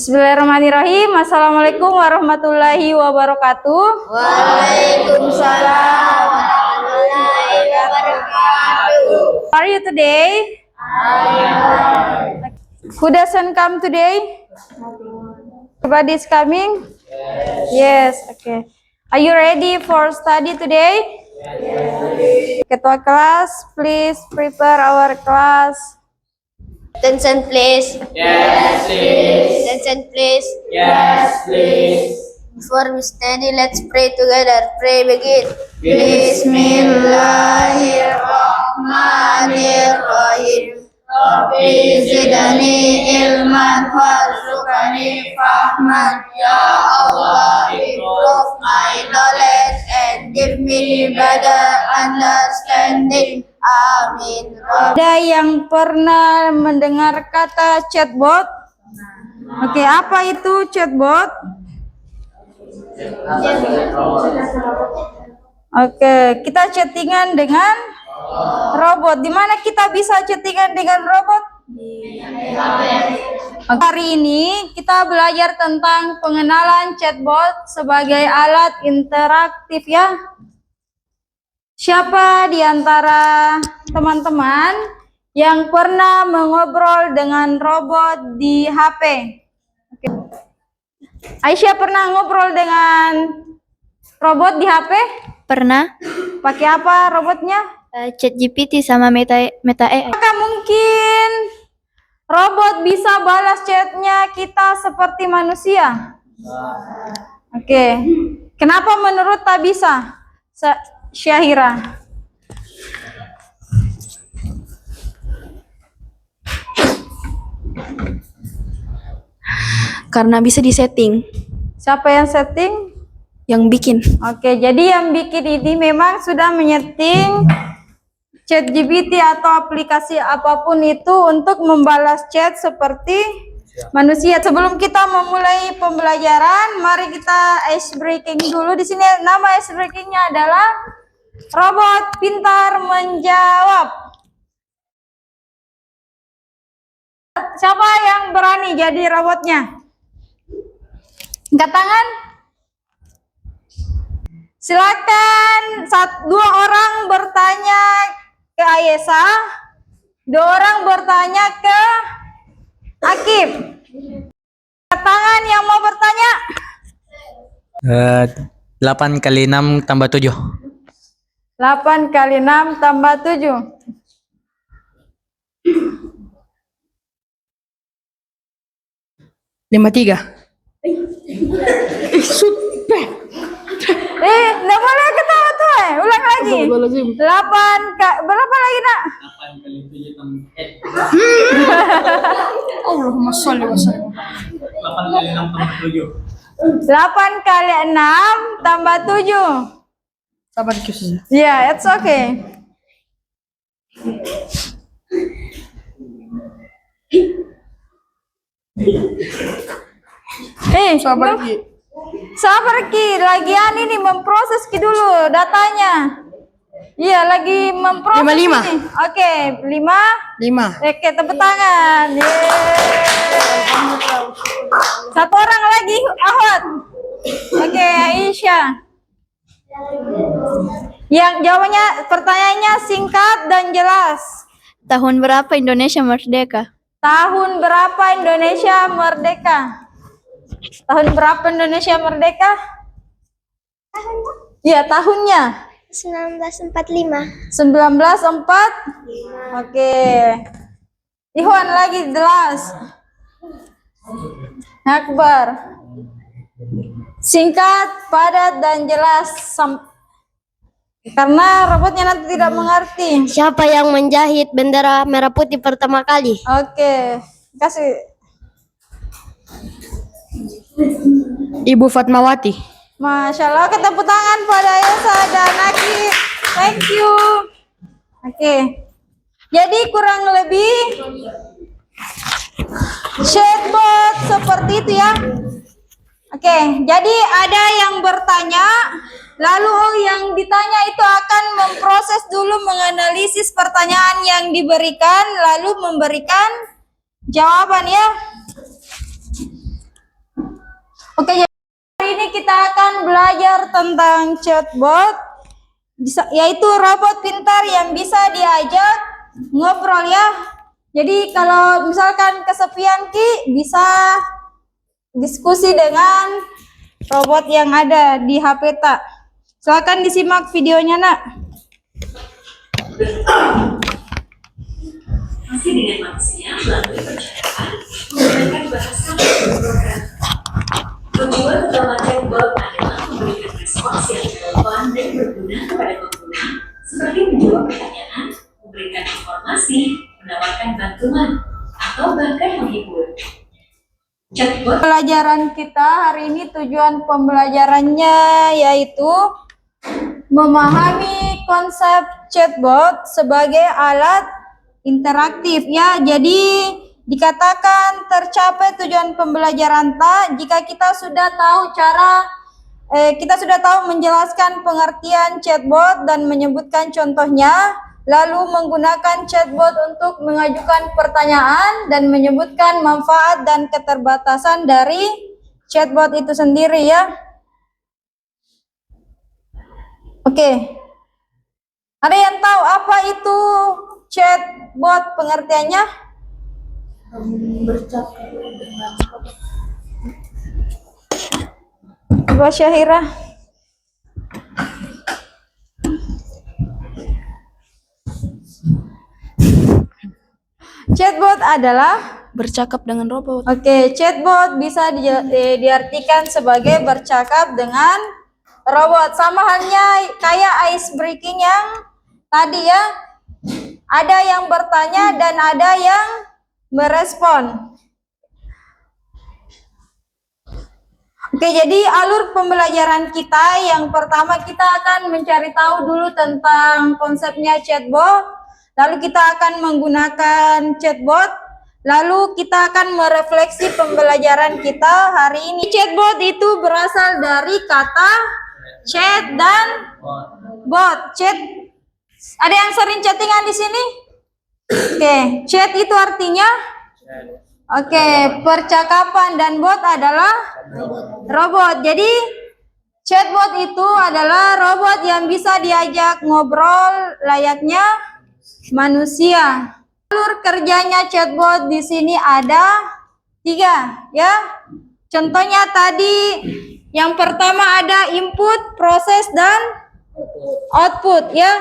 Bismillahirrahmanirrahim. Assalamualaikum warahmatullahi wabarakatuh. Waalaikumsalam warahmatullahi wabarakatuh. How are you today? Who doesn't come today? Everybody is coming? Yes. Okay. Are you ready for study today? Ketua kelas, please prepare our class. Attention please. Yes, please. Attention please. Yes, please. Before we study, let's pray together. Pray begin. Bismillahirrahmanirrahim. Rabbi zidni ilman warzuqni fahman. Ya Allah, improve my knowledge and give me better understanding. Amin. Ada yang pernah mendengar kata chatbot? Oke, apa itu chatbot? Oke, kita chattingan dengan robot. Di mana kita bisa chattingan dengan robot? Hari ini kita belajar tentang pengenalan chatbot sebagai alat interaktif ya. Siapa di antara teman-teman yang pernah mengobrol dengan robot di HP? Oke. Aisyah pernah ngobrol dengan robot di HP? Pernah. Pakai apa robotnya? ChatGPT sama Meta AI. Apakah mungkin robot bisa balas chatnya kita seperti manusia? Oke. Kenapa menurut tak bisa? Syahira. Karena bisa disetting. Siapa yang setting? Yang bikin. Oke, jadi yang bikin ini memang sudah menyeting ChatGPT atau aplikasi apapun itu untuk membalas chat seperti manusia. Sebelum kita memulai pembelajaran, mari kita ice breaking dulu. Di sini nama ice breakingnya adalah robot pintar menjawab. Siapa yang berani jadi robotnya? Angkat tangan. Silakan. Dua orang bertanya ke Ayesa, dua orang bertanya ke Akib. Angkat tangan yang mau bertanya. 8 kali 6 tambah 7. 8 kali 6 tambah 7. Lima tiga. Nggak boleh ketawa tuh. Ulang lagi. 8 berapa lagi nak? 8 kali 7 tambah Allahumma sholli wa sallim. 8 kali 6 tambah 7. 8 kali 6 tambah 7. Sabar dikit. Yeah, it's okay. Sabar dikit. Sabar Ki, lagian ini memproses Ki dulu datanya. Iya, lagi memproses. 5. Ini. Oke, 5. 5. Oke, tepuk tangan. Yeay. Satu orang lagi, Ahwat. Oke, Aisyah. Yang jawabannya, pertanyaannya singkat dan jelas. Tahun berapa Indonesia merdeka? Tahun berapa Indonesia merdeka? Tahun berapa Indonesia merdeka? Iya, tahunnya. 1945. 1945. Oke. Ikhwan lagi jelas. Akbar. Singkat, padat dan jelas. Karena robotnya nanti tidak mengerti. Siapa yang menjahit bendera merah putih pertama kali? Oke. Kasih. Ibu Fatmawati. Masya Allah, tepuk tangan pada Elsa dan Aki. Thank you. Oke. Jadi kurang lebih chatbot seperti itu ya. Oke, jadi ada yang bertanya, lalu yang ditanya itu akan memproses dulu, menganalisis pertanyaan yang diberikan, lalu memberikan jawaban ya. Oke, jadi hari ini kita akan belajar tentang chatbot, yaitu robot pintar yang bisa diajak ngobrol ya. Jadi kalau misalkan kesepian Ki, bisa diskusi dengan robot yang ada di HP Tak. Silakan disimak videonya, Nak. Masih dengan manusia melalui percakapan menggunakan bahasa program. Tujuan utama chatbot adalah memberikan respons yang relevan dan berguna kepada pengguna, seperti menjawab pertanyaan, memberikan informasi, menawarkan bantuan, atau bahkan menghibur. Chatbot Pelajaran kita hari ini tujuan pembelajarannya yaitu memahami konsep chatbot sebagai alat interaktif ya. Jadi dikatakan tercapai tujuan pembelajaran Tak jika kita sudah tahu menjelaskan pengertian chatbot dan menyebutkan contohnya, lalu menggunakan chatbot untuk mengajukan pertanyaan dan menyebutkan manfaat dan keterbatasan dari chatbot itu sendiri ya. Oke. Ada yang tahu apa itu chatbot pengertiannya? Coba Syahira. Chatbot adalah Bercakap dengan robot. Oke, chatbot bisa diartikan sebagai bercakap dengan robot. Sama halnya kayak ice breaking yang tadi ya. Ada yang bertanya dan ada yang merespon. Oke, jadi alur pembelajaran kita yang pertama kita akan mencari tahu dulu tentang konsepnya chatbot. Lalu kita akan menggunakan chatbot. Lalu kita akan merefleksi pembelajaran kita hari ini. Chatbot itu berasal dari kata chat dan bot. Chat, ada yang sering chattingan di sini? Oke, chat itu artinya percakapan dan bot adalah robot. Jadi chatbot itu adalah robot yang bisa diajak ngobrol layaknya manusia. Alur kerjanya chatbot di sini ada 3 ya. Contohnya tadi yang pertama ada input, proses dan output ya.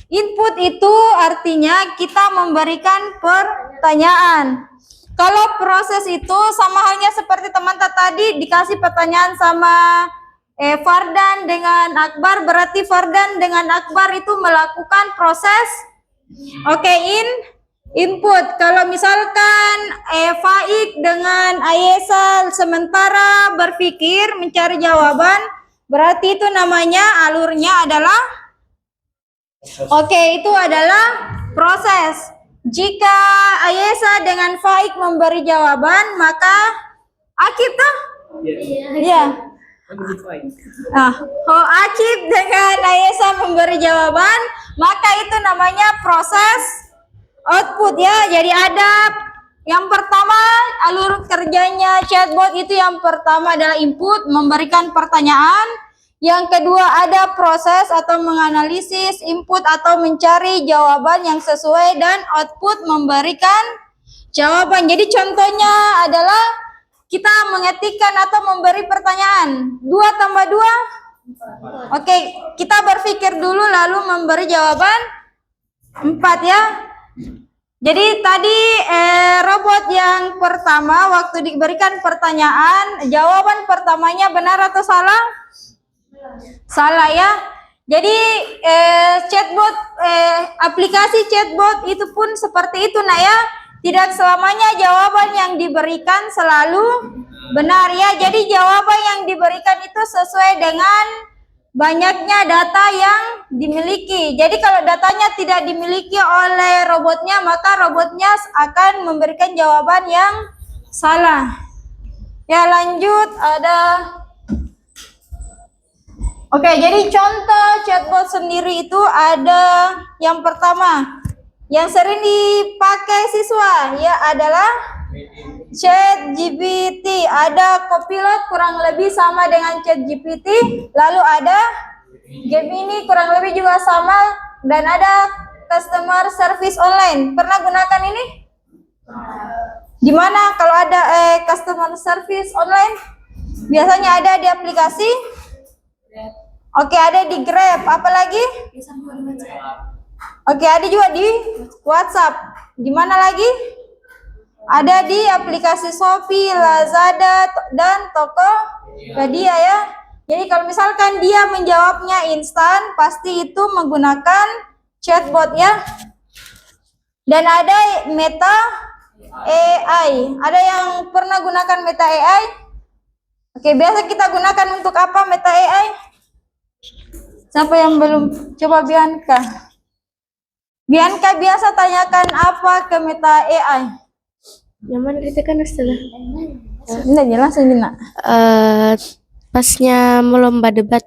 Input itu artinya kita memberikan pertanyaan. Kalau proses itu sama halnya seperti teman tadi dikasih pertanyaan sama Fardan dengan Akbar, berarti Fardan dengan Akbar itu melakukan proses input. Kalau misalkan Faik dengan Ayesa sementara berpikir mencari jawaban, berarti itu namanya alurnya adalah itu adalah proses. Jika Ayesa dengan Faik memberi jawaban, maka Akib tuh? Iya. Akib dengan Ayesa memberi jawaban, maka itu namanya proses output ya. Jadi ada yang pertama alur kerjanya chatbot itu yang pertama adalah input, memberikan pertanyaan. Yang kedua ada proses atau menganalisis input atau mencari jawaban yang sesuai, dan output memberikan jawaban. Jadi contohnya adalah kita mengetikkan atau memberi pertanyaan 2 tambah 2. Oke, kita berpikir dulu lalu memberi jawaban 4 ya. Jadi tadi robot yang pertama waktu diberikan pertanyaan, jawaban pertamanya benar atau salah? Salah ya. Jadi chatbot, aplikasi chatbot itu pun seperti itu ya. Tidak selamanya jawaban yang diberikan selalu benar ya. Jadi jawaban yang diberikan itu sesuai dengan banyaknya data yang dimiliki. Jadi kalau datanya tidak dimiliki oleh robotnya, maka robotnya akan memberikan jawaban yang salah. Ya, lanjut ada. Oke, jadi contoh chatbot sendiri itu ada yang pertama yang sering dipakai siswa ya adalah ChatGPT. Ada Copilot kurang lebih sama dengan ChatGPT. Lalu ada Gemini kurang lebih juga sama. Dan ada Customer Service Online. Pernah gunakan ini? Gimana kalau ada Customer Service Online? Biasanya ada di aplikasi. Oke, ada di Grab. Apalagi? Oke, ada juga di WhatsApp. Di mana lagi? Ada di aplikasi Shopee, Lazada, dan Tokopedia ya. Jadi kalau misalkan dia menjawabnya instan, pasti itu menggunakan chatbot ya. Dan ada Meta AI. Ada yang pernah gunakan Meta AI? Oke, biasa kita gunakan untuk apa Meta AI? Siapa yang belum? Coba Bianca. Bianca biasa tanyakan apa ke Meta AI? Yang mana kan setelah Enggak jelas ini nak. pasnya mau lomba debat.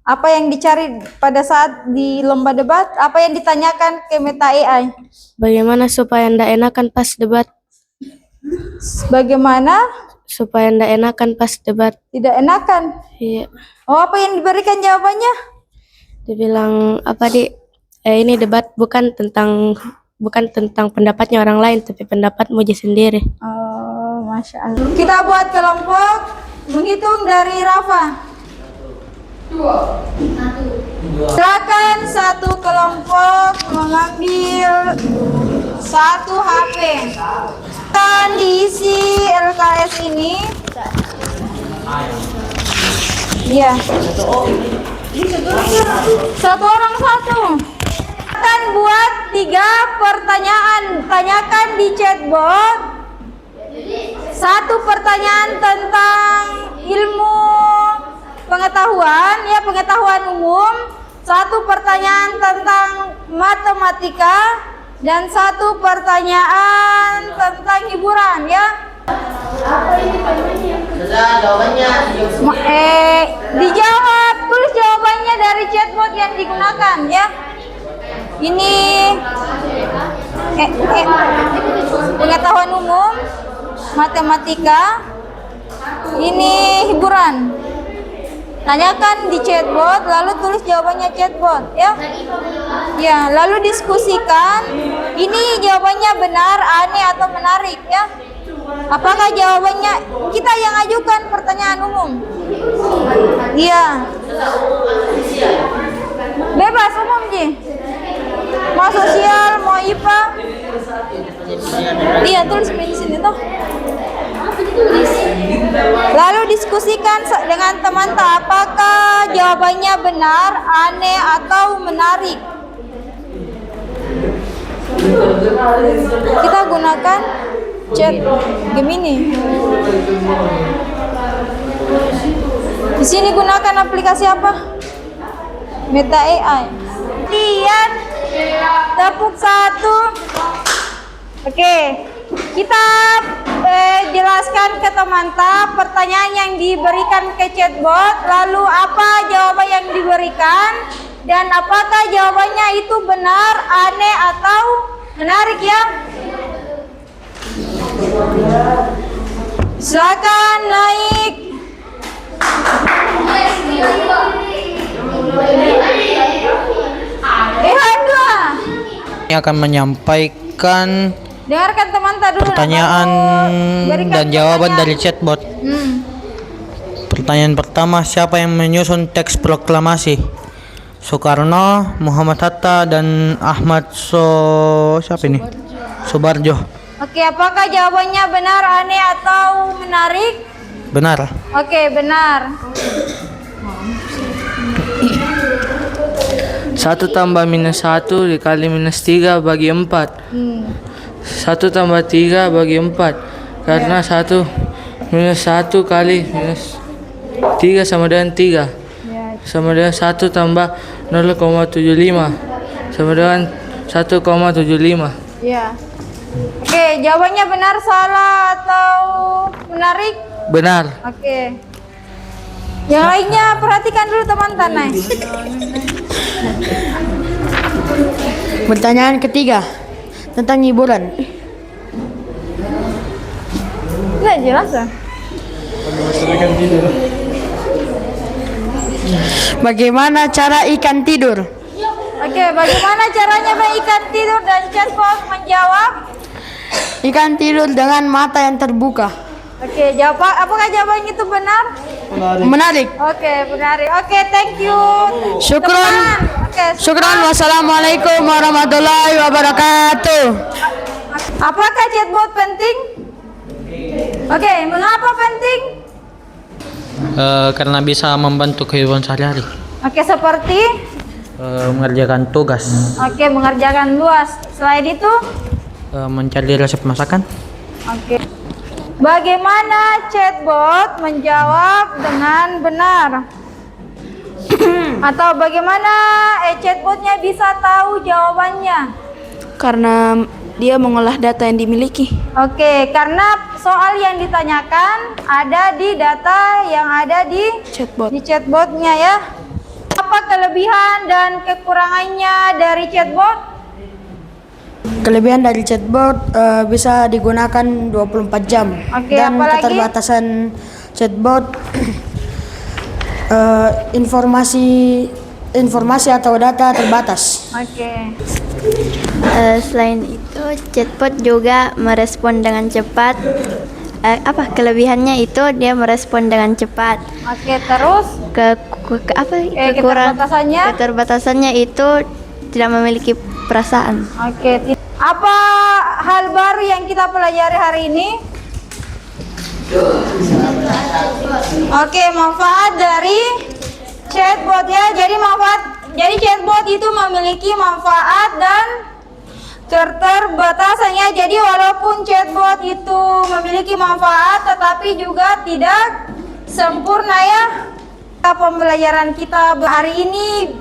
Apa yang dicari pada saat di lomba debat? Apa yang ditanyakan ke Meta AI? Bagaimana supaya ndak enakan pas debat? Bagaimana Supaya ndak enakan pas debat. tidak enakan? Iya. Oh, apa yang diberikan jawabannya? Dibilang apa ini debat bukan tentang pendapatnya orang lain, tapi pendapatmu aja sendiri. Oh, Masya Allah. Kita buat kelompok menghitung dari Rafa. Silakan satu kelompok mengambil satu HP. Akan diisi LKS ini. Iya. Satu orang satu. Akan buat 3 pertanyaan. Tanyakan di chatbot. 1 pertanyaan tentang ilmu pengetahuan, ya pengetahuan umum. 1 pertanyaan tentang matematika dan 1 pertanyaan tentang hiburan, ya. Dijawab, tulis jawabannya dari chatbot yang digunakan, ya. Ini pengetahuan umum, matematika, ini hiburan. Tanyakan di chatbot, lalu tulis jawabannya chatbot, ya. Ya, lalu diskusikan. Ini jawabannya benar, aneh atau menarik, ya. Apakah jawabannya kita yang ajukan pertanyaan umum? Iya. Bebas umum, Ji. Mau sosial, mau IPA. Iya, tulis di sini toh. Lalu diskusikan dengan teman, apakah jawabannya benar, aneh atau menarik. Kita gunakan chat Gemini. Di sini gunakan aplikasi apa? Meta AI. Lihat tepuk 1. Oke, kita jelaskan ke teman pertanyaan yang diberikan ke chatbot, lalu apa jawaban yang diberikan dan apakah jawabannya itu benar, aneh atau menarik, ya. Silakan naik. Handua. Ini akan menyampaikan Dengarkan teman dulu. pertanyaan dan jawaban dari chatbot. Pertanyaan pertama, siapa yang menyusun teks proklamasi? Soekarno, Muhammad Hatta, dan Ahmad Subarjo. Oke, apakah jawabannya benar, aneh atau menarik? Benar. Oke, benar. 1 tambah minus 1 dikali minus 3 bagi 4. 1 tambah 3 bagi 4. Karena 1 minus 1 kali minus 3 sama dengan 3. Sama dengan 1 tambah 0,75. Sama dengan 1,75. Ya. Oke, jawabannya benar, salah atau menarik? Benar. Oke. Yang lainnya perhatikan dulu teman Tanai. Pertanyaan ketiga tentang hiburan. Nggak jelas ya? Bagaimana cara ikan tidur? Oke, bagaimana caranya ikan tidur dan chatbot menjawab? Ikan tidur dengan mata yang terbuka. Oke, apakah jawaban itu benar? Menarik. Oke, benar. Oke, thank you. Syukron. Teman. Oke, Syukron. Wassalamualaikum warahmatullahi wabarakatuh. apakah chatbot penting? Oke, mengapa penting? Karena bisa membantu kehidupan sehari-hari. Oke, seperti? Mengerjakan tugas, Mengerjakan luas. Selain itu? mencari resep masakan. Oke. Bagaimana chatbot menjawab dengan benar? Atau bagaimana chatbotnya bisa tahu jawabannya? Karena dia mengolah data yang dimiliki. Oke, karena soal yang ditanyakan ada di data yang ada di Chatbot. chatbotnya ya. Apa kelebihan dan kekurangannya dari chatbot? Kelebihan dari chatbot bisa digunakan 24 jam. Oke, Dan apalagi? keterbatasan chatbot informasi atau data terbatas. Oke. Selain itu, chatbot juga merespon dengan cepat. Kelebihannya itu dia merespon dengan cepat. Oke, terus keterbatasannya? Keterbatasannya itu tidak memiliki perasaan. Oke. Apa hal baru yang kita pelajari hari ini? Oke, manfaat dari chatbot ya. Jadi chatbot itu memiliki manfaat dan keterbatasannya. Jadi walaupun chatbot itu memiliki manfaat, tetapi juga tidak sempurna ya. Pembelajaran kita hari ini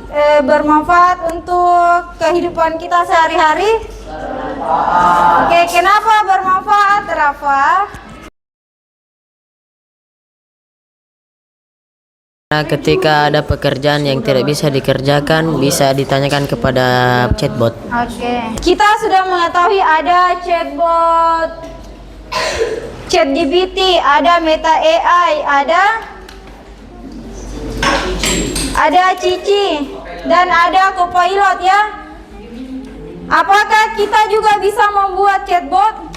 bermanfaat untuk kehidupan kita sehari-hari. Oke, kenapa bermanfaat, Rafa? Ketika ada pekerjaan yang tidak bisa dikerjakan, bisa ditanyakan kepada chatbot. Oke. Kita sudah mengetahui ada chatbot, ChatGPT, ada Meta AI, ada Cici, dan ada Copilot ya. Apakah kita juga bisa membuat chatbot?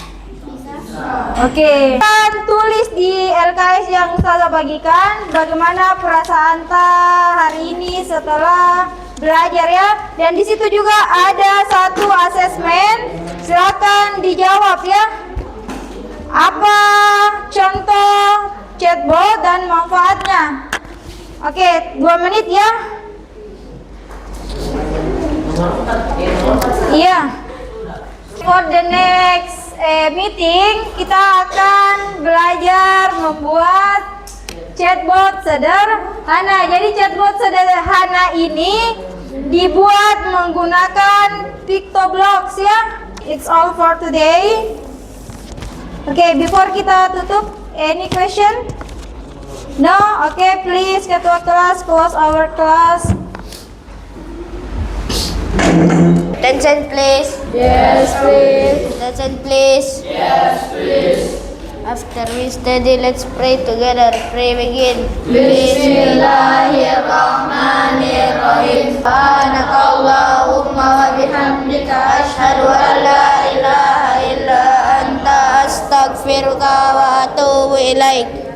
Oke. Dan tulis di LKS yang saya bagikan bagaimana perasaan hari ini setelah belajar ya. Dan di situ juga ada satu asesmen. Silakan dijawab ya. Apa contoh chatbot dan manfaatnya? Oke, 2 menit ya. Iya. For the next meeting, kita akan belajar membuat chatbot sederhana. Jadi chatbot sederhana ini dibuat menggunakan PictoBlox ya. It's all for today. Oke, before kita tutup, any question? No? Oke, please ketua kelas close our class. Attention please. Yes, please. Attention please. Yes, please. After we study, let's pray together. Pray begin. Bismillahirrahmanirrahim. Subhanakallahumma wa bihamdika asyhadu an la ilaha illa anta astaghfiruka wa atubu ilaik.